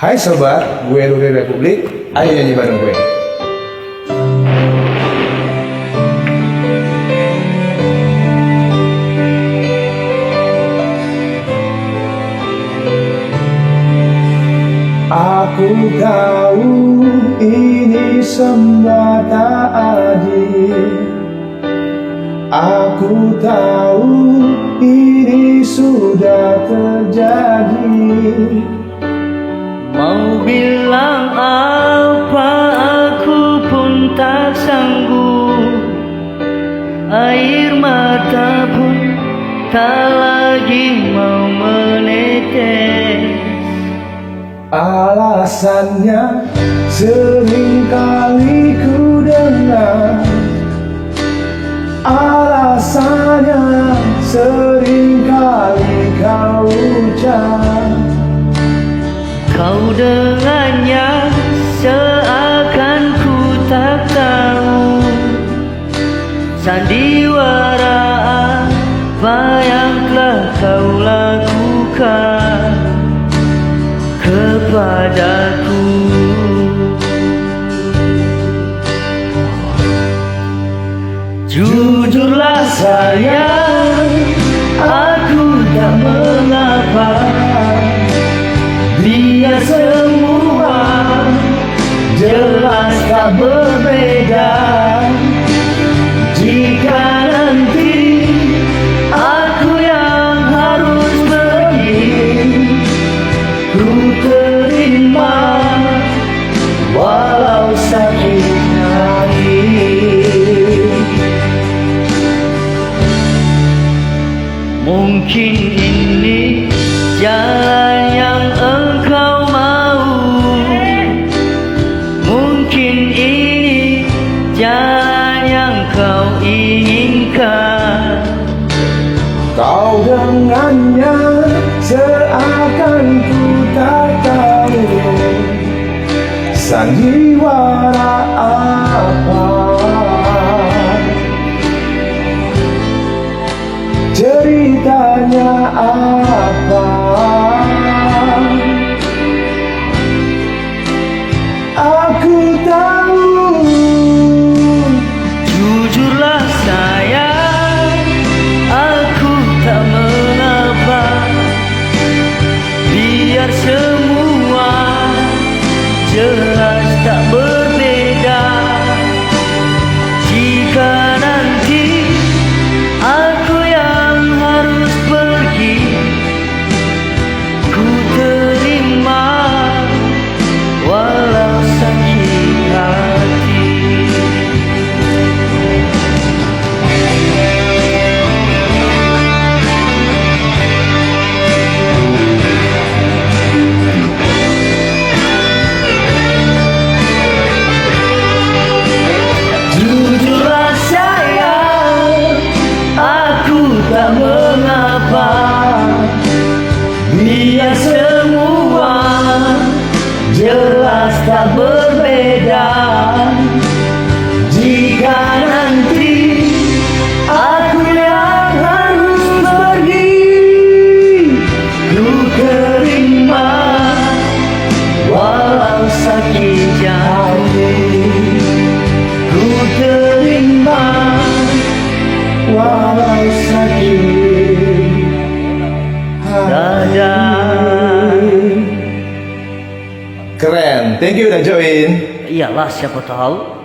Hai sobat, gue Ruri Republik. Ayo nyanyi bareng gue. Aku tahu ini semua tak adil. Aku tahu ini sudah terjadi. Mau bilang apa aku pun tak sanggup. Air mata pun tak lagi mau menetes. Alasannya sering kali ku dengar. Alasannya sering kali kau ucap. Kau dengannya seakan ku tak tahu sandiwara apa yang telah kau lakukan kepadaku. Jujurlah sayang, aku tak mengapa. Biar semua jelas tak berbeda. Jika nanti aku yang harus pergi, ku terima walau sakit hati. Mungkin ini jalan yang engkau mau. Mungkin ini jalan yang kau inginkan. Kau dengannya seakan ku tak tahu sandiwara apa, ceritanya apa. Aku tahu. Jujurlah sayang, aku tak mengapa. Biar semua jelas tak berbeda. Jika nanti aku yang harus pergi, ku terima walau sakit hati. Jujurlah sayang, aku tak mengapa. Biar semua jelas tak berbeda. Jika nanti aku yang harus pergi, ku terima walau sakit hati. Ku terima Walau sakit dada. Keren, thank you udah join. Iyalah, siapa tahu.